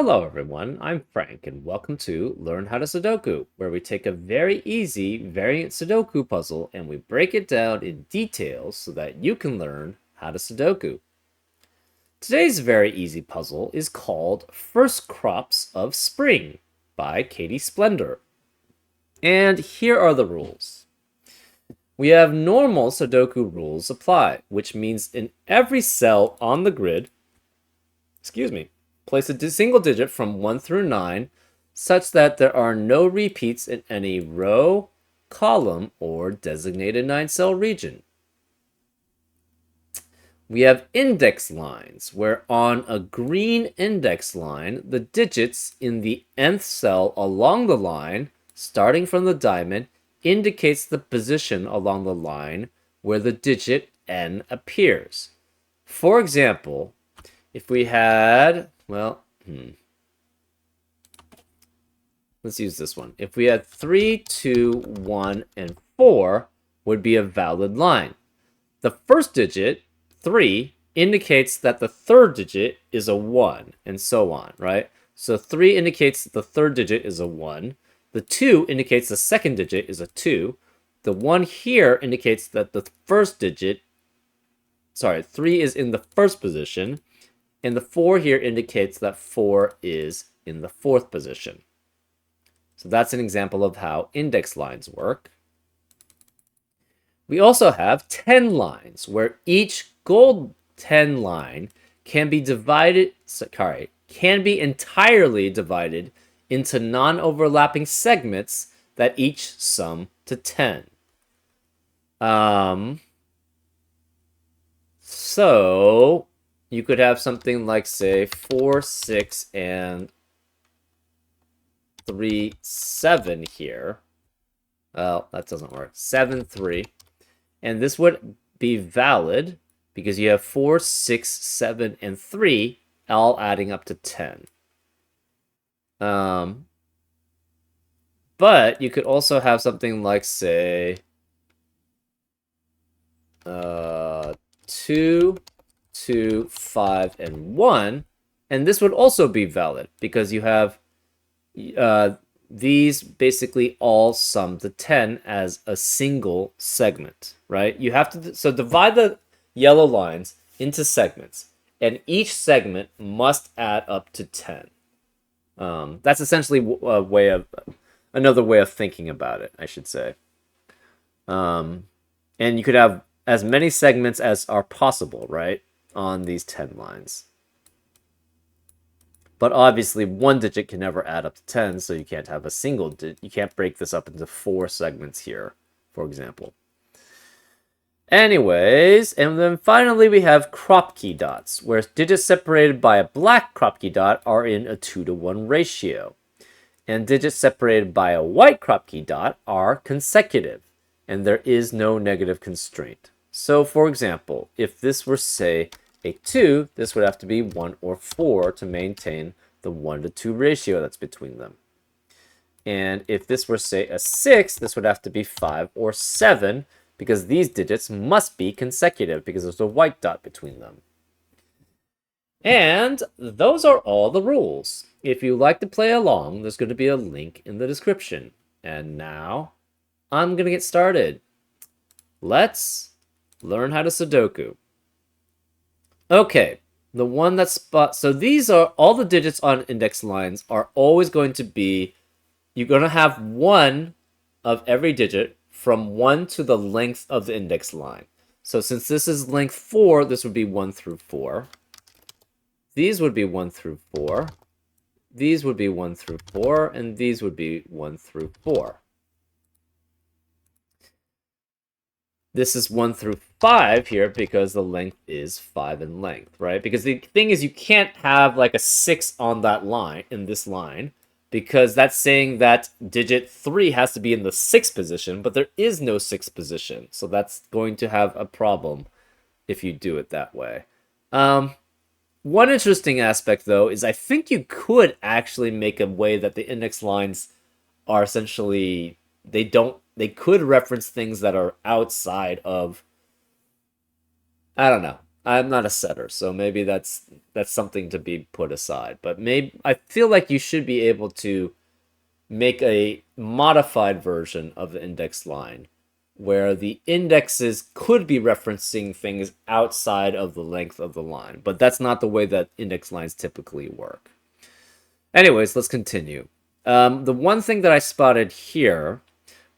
Hello everyone, I'm Frank and welcome to Learn How to Sudoku, where we take a very easy variant Sudoku puzzle and we break it down in detail so that you can learn how to Sudoku. Today's very easy puzzle is called First Crops of Spring by Katie Splendor. And here are the rules. We have normal Sudoku rules apply, which means in every cell on the grid, place a single digit from 1 through 9 such that there are no repeats in any row, column, or designated 9-cell region. We have index lines, where on a green index line, the digits in the nth cell along the line, starting from the diamond, indicates the position along the line where the digit n appears. For example, if we had, let's use this one. If we had 3, 2, 1, and 4 would be a valid line. The first digit, 3, indicates that the third digit is a 1, and so on, right? So 3 indicates that the third digit is a 1. The 2 indicates the second digit is a 2. The 1 here indicates that the first digit, 3 is in the first position. And the 4 here indicates that 4 is in the fourth position. So that's an example of how index lines work. We also have 10 lines, where each gold 10 line can be entirely divided into non-overlapping segments that each sum to 10. So you could have something like, say, 4, 6, and 3, 7 here. Well, that doesn't work. 7, 3. And this would be valid because you have 4, 6, 7, and 3 all adding up to 10. But you could also have something like, say, 2, 2, 5, and 1, and this would also be valid because you have these basically all sum to 10 as a single segment, right? You have to so divide the yellow lines into segments, and each segment must add up to 10. That's essentially another way of thinking about it, I should say. And you could have as many segments as are possible, right, on these 10 lines. But obviously, one digit can never add up to 10, so you can't have a single digit. You can't break this up into 4 segments here, for example. Anyways, and then finally we have crop key dots, where digits separated by a black crop key dot are in a 2-to-1 ratio. And digits separated by a white crop key dot are consecutive, and there is no negative constraint. So, for example, if this were, say, a 2, this would have to be 1 or 4 to maintain the 1-to-2 ratio that's between them. And if this were, say, a 6, this would have to be 5 or 7, because these digits must be consecutive because there's a white dot between them. And those are all the rules. If you'd like to play along, there's going to be a link in the description. And now, I'm going to get started. Let's learn how to Sudoku. Okay, the one that's so these are all the digits on index lines are always going to be, you're going to have one of every digit from 1 to the length of the index line. So since this is length 4, this would be 1 through 4. These would be 1 through 4. These would be 1 through 4, and these would be 1 through 4. This is 1 through 5 here because the length is 5 in length, right? Because the thing is, you can't have like a 6 on that line, in this line, because that's saying that digit 3 has to be in the 6th position, but there is no 6th position. So that's going to have a problem if you do it that way. One interesting aspect, though, is I think you could actually make a way that the index lines are essentially, they could reference things that are outside of, I don't know. I'm not a setter, so maybe that's something to be put aside. But maybe I feel like you should be able to make a modified version of the index line where the indexes could be referencing things outside of the length of the line, but that's not the way that index lines typically work. Anyways, let's continue. The one thing that I spotted here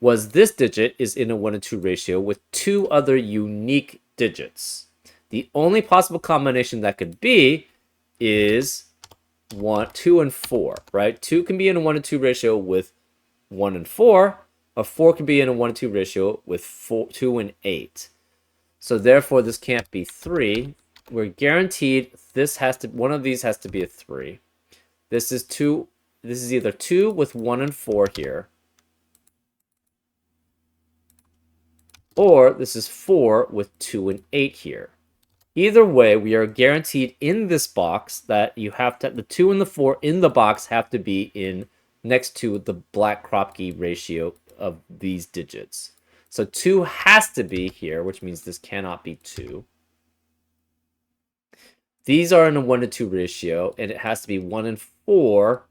was this digit is in a 1 to 2 ratio with two other unique digits. The only possible combination that could be is 2 and 4, right? 2 can be in a 1 to 2 ratio with 1 and 4, or 4 can be in a 1 to 2 ratio with 2 and 8. So therefore, this can't be 3. We're guaranteed one of these has to be a 3. This is 2. This is either 2 with 1 and 4 here, or this is 4 with 2 and 8 here. Either way, we are guaranteed in this box that you have to the 2 and the 4 in the box have to be in next to the black Kropke ratio of these digits. So 2 has to be here, which means this cannot be 2. These are in a 1 to 2 ratio, and it has to be 1 and 4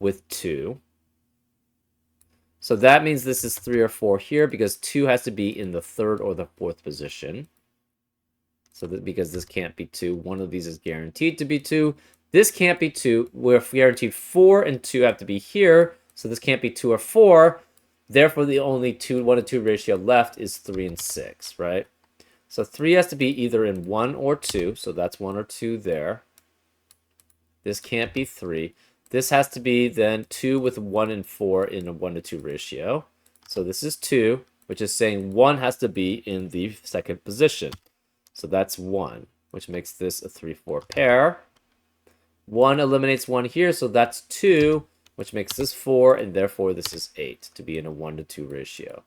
with 2. So that means this is 3 or 4 here because 2 has to be in the third or the fourth position. So that because this can't be 2, one of these is guaranteed to be 2. This can't be 2. We're guaranteed 4 and 2 have to be here. So this can't be 2 or 4. Therefore, the only 1 to 2 ratio left is 3 and 6, right? So 3 has to be either in 1 or 2. So that's 1 or 2 there. This can't be 3. This has to be then 2 with 1 and 4 in a 1 to 2 ratio. So this is 2, which is saying 1 has to be in the second position. So that's 1, which makes this a 3-4 pair. 1 eliminates 1 here, so that's 2, which makes this 4, and therefore this is 8 to be in a 1 to 2 ratio.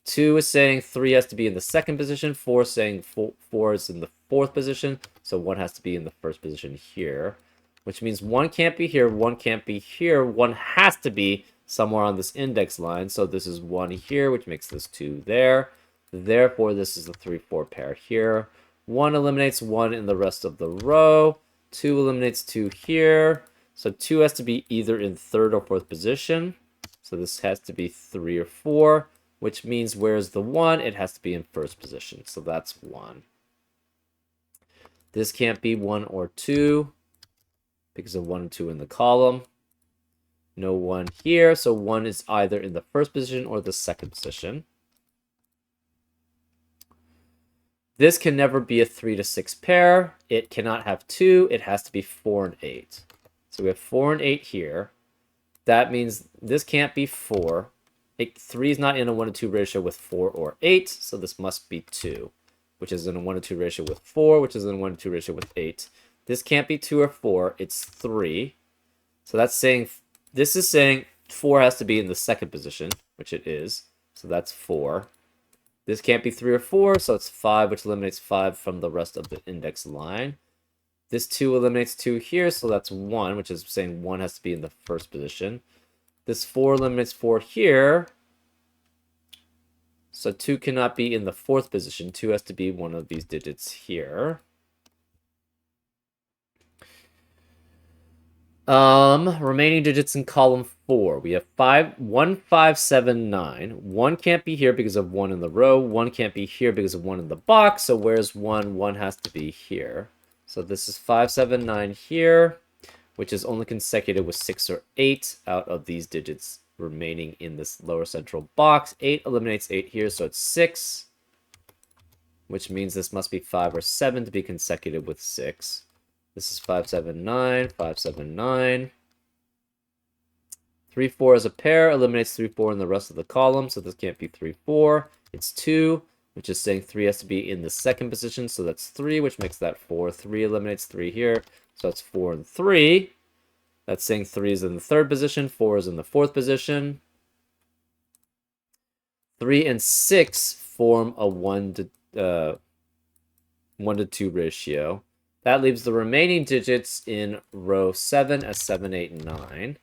2 is saying 3 has to be in the second position. 4 is saying 4 is in the fourth position, so 1 has to be in the first position here, which means 1 can't be here, 1 can't be here. 1 has to be somewhere on this index line, so this is 1 here, which makes this 2 there. Therefore, this is a 3-4 pair here. 1 eliminates 1 in the rest of the row. 2 eliminates 2 here. So 2 has to be either in third or fourth position. So this has to be 3 or 4, which means where's the 1? It has to be in first position. So that's 1. This can't be 1 or 2 because of 1 and 2 in the column. No 1 here. So 1 is either in the first position or the second position. This can never be a 3 to 6 pair. It cannot have 2. It has to be 4 and 8. So we have 4 and 8 here. That means this can't be 4. 3 is not in a 1 to 2 ratio with 4 or 8, so this must be 2, which is in a 1 to 2 ratio with 4, which is in a 1 to 2 ratio with 8. This can't be 2 or 4. It's 3. So that's saying, this is saying 4 has to be in the second position, which it is. So that's 4. This can't be 3 or 4, so it's 5, which eliminates 5 from the rest of the index line. This 2 eliminates 2 here, so that's 1, which is saying 1 has to be in the first position. This 4 eliminates 4 here, so 2 cannot be in the fourth position. 2 has to be one of these digits here. Remaining digits in column 4. We have 1, 5, 7, 9. 1 can't be here because of 1 in the row. 1 can't be here because of 1 in the box. So where's 1? 1 has to be here. So this is 5, 7, 9 here, which is only consecutive with 6 or 8 out of these digits remaining in this lower central box. 8 eliminates 8 here, so it's 6, which means this must be 5 or 7 to be consecutive with 6. This is 5, 7, 9, 5, 7, 9. 3, 4 as a pair eliminates 3, 4 in the rest of the column, so this can't be 3, 4. It's 2, which is saying 3 has to be in the second position, so that's 3, which makes that 4. 3 eliminates 3 here, so that's 4 and 3. That's saying 3 is in the third position, 4 is in the fourth position. 3 and 6 form a 1 to 2 ratio. That leaves the remaining digits in row 7 as 7, 8, and 9.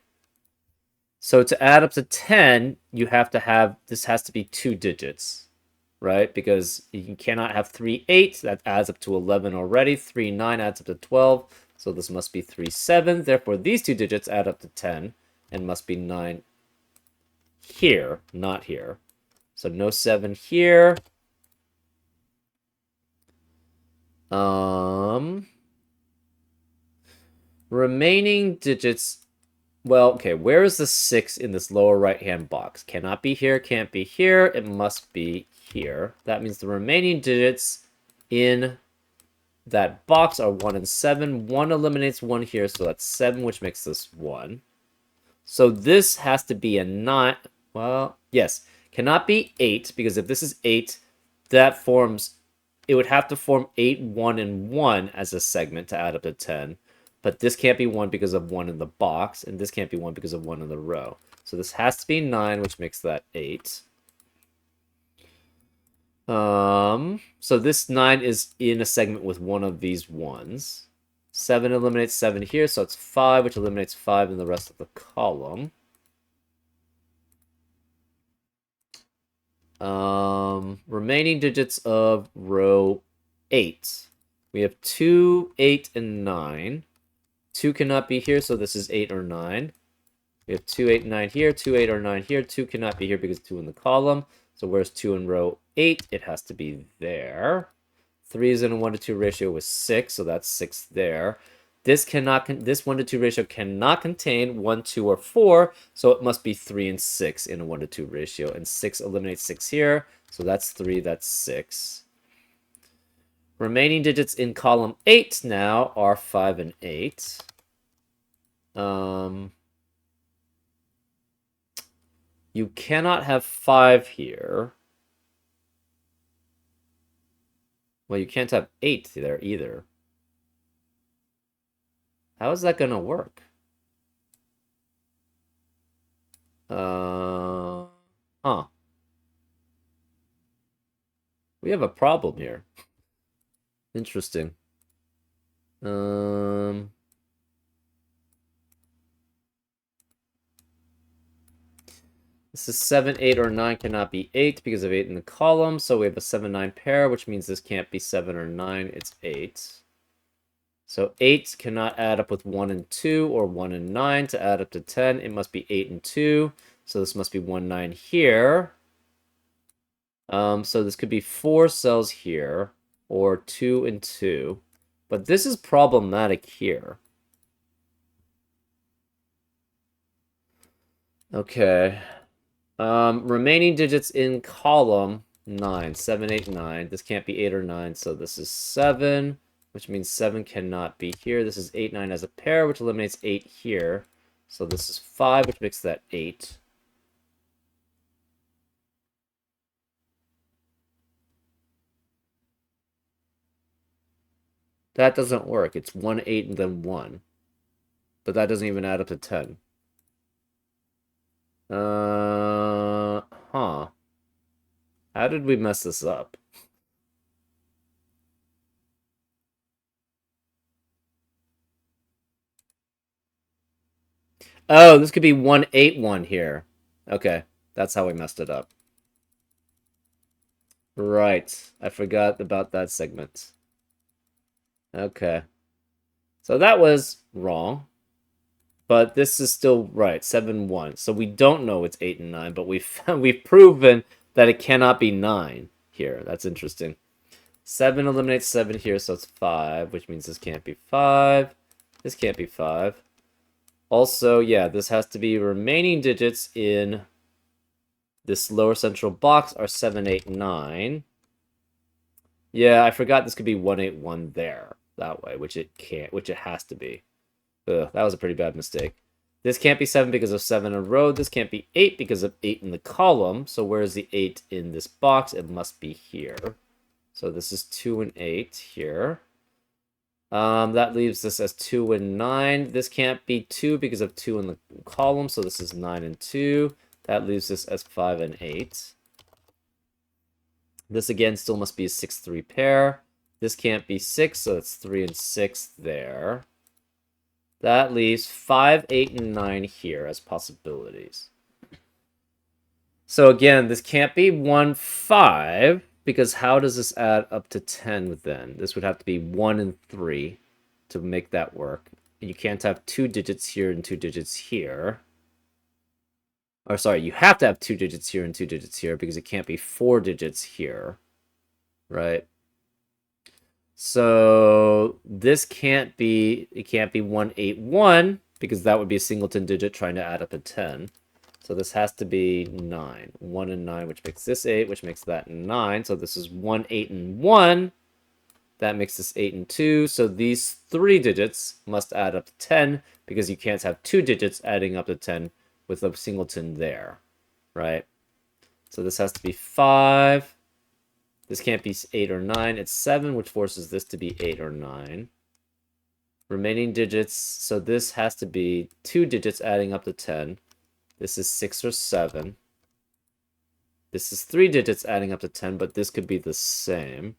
So to add up to 10, you have to have, this has to be 2 digits. right? Because you cannot have 3, 8. That adds up to 11 already. 3, 9 adds up to 12. So this must be 3, 7. Therefore, these two digits add up to 10 and must be 9 here, not here. So no 7 here. Remaining digits. Well, okay, where is the 6 in this lower right-hand box? Cannot be here, can't be here. It must be here. That means the remaining digits in that box are 1 and 7. 1 eliminates 1 here, so that's 7, which makes this 1. So this has to be a 9. Well, yes. Cannot be 8, because if this is 8, that forms... It would have to form 8, 1, and 1 as a segment to add up to 10. But this can't be 1 because of 1 in the box, and this can't be 1 because of 1 in the row. So this has to be 9, which makes that 8. So this 9 is in a segment with one of these 1s. 7 eliminates 7 here, so it's 5, which eliminates 5 in the rest of the column. Remaining digits of row 8. We have 2, 8, and 9. 2 cannot be here, so this is 8 or 9. We have 2, 8, 9 here, 2, 8, or 9 here. 2 cannot be here because 2 in the column. So where's 2 in row 8? It has to be there. 3 is in a 1 to 2 ratio with 6, so that's 6 there. This 1 to 2 ratio cannot contain 1, 2, or 4, so it must be 3 and 6 in a 1 to 2 ratio. And 6 eliminates 6 here, so that's 3, that's 6. Remaining digits in column 8 now are 5 and 8. You cannot have 5 here. Well, you can't have 8 there either. How is that going to work? Huh. We have a problem here. Interesting. This is 7, 8, or 9 cannot be 8 because of 8 in the column. So we have a 7, 9 pair, which means this can't be 7 or 9. It's 8. So 8 cannot add up with 1 and 2 or 1 and 9 to add up to 10. It must be 8 and 2. So this must be 1, 9 here. So this could be 4 cells here or 2 and 2. But this is problematic here. Okay. Remaining digits in column 9. 7, 8, 9. This can't be 8 or 9, so this is 7, which means 7 cannot be here. This is 8, 9 as a pair, which eliminates 8 here. So this is 5, which makes that 8. That doesn't work. It's 1, 8, and then 1. But that doesn't even add up to 10. Huh. How did we mess this up? Oh, this could be 1, 8, 1 here. Okay, that's how we messed it up. Right. I forgot about that segment. Okay. So that was wrong. But this is still right, 7, 1. So we don't know it's 8 and 9, but we've proven that it cannot be 9 here. That's interesting. 7 eliminates 7 here, so it's 5, which means this can't be 5. This can't be 5. Also, yeah, this has to be remaining digits in this lower central box are 7, 8, 9. Yeah, I forgot this could be 1, 8, 1 there. That way, which it can't, which it has to be. Ugh, that was a pretty bad mistake. This can't be 7 because of 7 in a row. This can't be 8 because of 8 in the column. So where's the 8 in this box? It must be here. So this is 2 and 8 here. That leaves this as 2 and 9. This can't be 2 because of 2 in the column. So this is 9 and 2. That leaves this as 5 and 8. This again still must be a 6-3 pair. This can't be 6, so it's 3 and 6 there. That leaves 5, 8, and 9 here as possibilities. So again, this can't be 1, 5. because how does this add up to 10 then? This would have to be 1 and 3 to make that work. You can't have 2 digits here and 2 digits here. Or sorry, you have to have 2 digits here and 2 digits here because it can't be 4 digits here, right? So this can't be, it can't be 181 because that would be a singleton digit trying to add up to 10. So this has to be 9. 1 and 9, which makes this 8, which makes that 9. So this is 1, 8, and 1. That makes this 8 and 2. So these 3 digits must add up to 10 because you can't have 2 digits adding up to 10 with a singleton there, right? So this has to be 5. This can't be 8 or 9. It's 7, which forces this to be 8 or 9. Remaining digits, so this has to be 2 digits adding up to 10. This is 6 or 7. This is 3 digits adding up to 10, but this could be the same.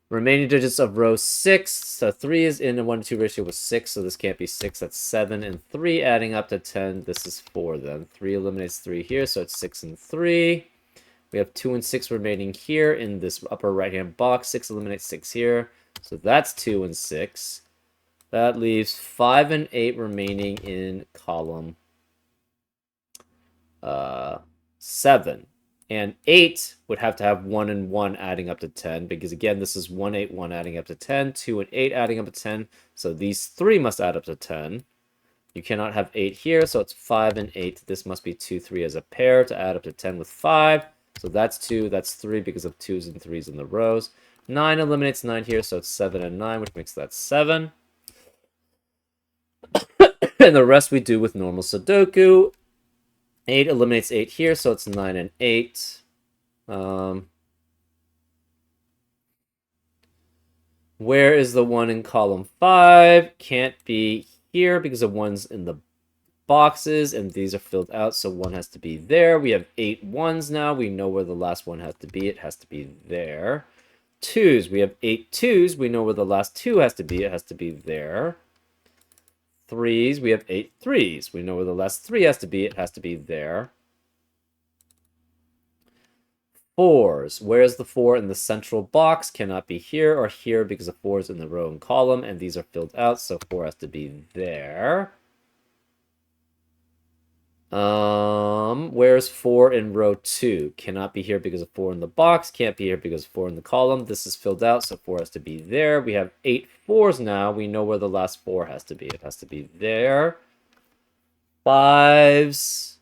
Remaining digits of row 6. So 3 is in a 1 to 2 ratio with 6, so this can't be 6. That's 7 and 3 adding up to 10. This is 4 then. 3 eliminates 3 here, so it's 6 and 3. We have 2 and 6 remaining here in this upper right-hand box. 6 eliminates 6 here, so that's 2 and 6. That leaves 5 and 8 remaining in column 7. And 8 would have to have 1 and 1 adding up to 10, because again, this is 1, 8, 1 adding up to 10, 2 and 8 adding up to 10, so these 3 must add up to 10. You cannot have 8 here, so it's 5 and 8. This must be 2, 3 as a pair to add up to 10 with 5. So that's 2, that's 3 because of 2s and 3s in the rows. 9 eliminates 9 here, so it's 7 and 9, which makes that 7. And the rest we do with normal Sudoku. 8 eliminates 8 here, so it's 9 and 8. Where is the 1 in column 5? Can't be here because the 1's in the boxes, and these are filled out, so 1 has to be there. We have 8 1s now. We know where the last 1 has to be. It has to be there. 2s. We have 8 2s. We know where the last 2 has to be. It has to be there. 3s. We have 8 3s. We know where the last 3 has to be. It has to be there. 4s. Where's the 4 in the central box? Cannot be here or here because the 4 is in the row and column, and these are filled out, so 4 has to be there. Where's 4 in row 2? Cannot be here because of 4 in the box. Can't be here because of 4 in the column. This is filled out, so 4 has to be there. We have 8 4s now. We know where the last 4 has to be. It has to be there. 5s.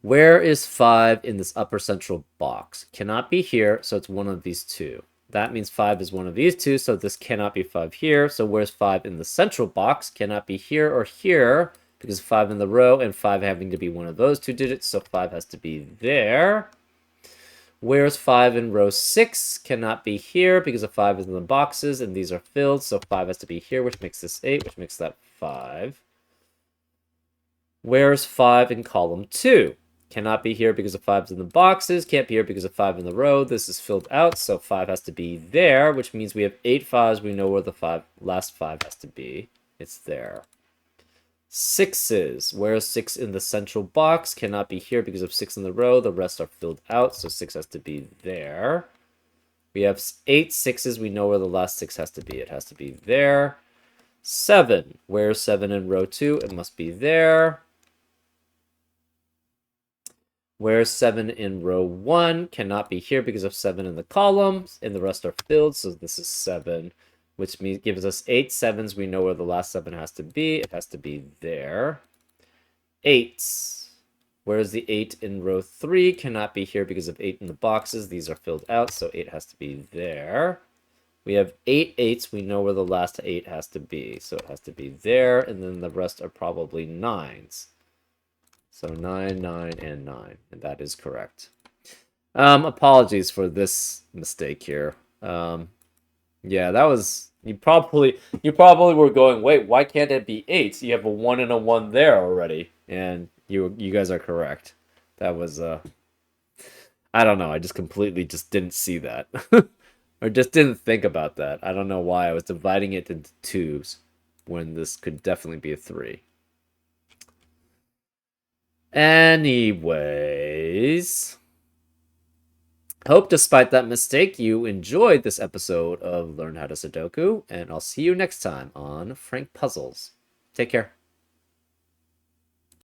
Where is 5 in this upper central box? Cannot be here, so it's one of these two. That means 5 is one of these two, so this cannot be 5 here. So where's 5 in the central box? Cannot be here or here, because 5 in the row, and 5 having to be one of those two digits, so 5 has to be there. Where's 5 in row 6? Cannot be here, because of 5 is in the boxes, and these are filled, so 5 has to be here, which makes this 8, which makes that 5. Where's 5 in column 2? Cannot be here because of 5's in the boxes. Can't be here because of 5 in the row. This is filled out, so 5 has to be there, which means we have 8 5s. We know where the last 5 has to be. It's there. 6s. Where's 6 in the central box? Cannot be here because of 6 in the row. The rest are filled out, so 6 has to be there. We have 8 6s. We know where the last 6 has to be. It has to be there. 7. Where's 7 in row 2? It must be there. Where's 7 in row 1? Cannot be here because of 7 in the columns, and the rest are filled, so this is 7, which means gives us 8 7s. We know where the last 7 has to be. It has to be there. 8s. Where's the 8 in row 3? Cannot be here because of 8 in the boxes. These are filled out, so 8 has to be there. We have 8 8s. We know where the last 8 has to be, so it has to be there, and then the rest are probably 9s. So 9, 9, and 9, and that is correct. Apologies for this mistake here. Yeah, that was you probably were going, wait, why can't it be 8? You have a 1 and a 1 there already, and you guys are correct. That was I don't know. I just completely just didn't see that, or just didn't think about that. I don't know why I was dividing it into 2s when this could definitely be a 3. Anyways, hope despite that mistake you enjoyed this episode of Learn How to Sudoku, and I'll see you next time on Frank Puzzles. Take care.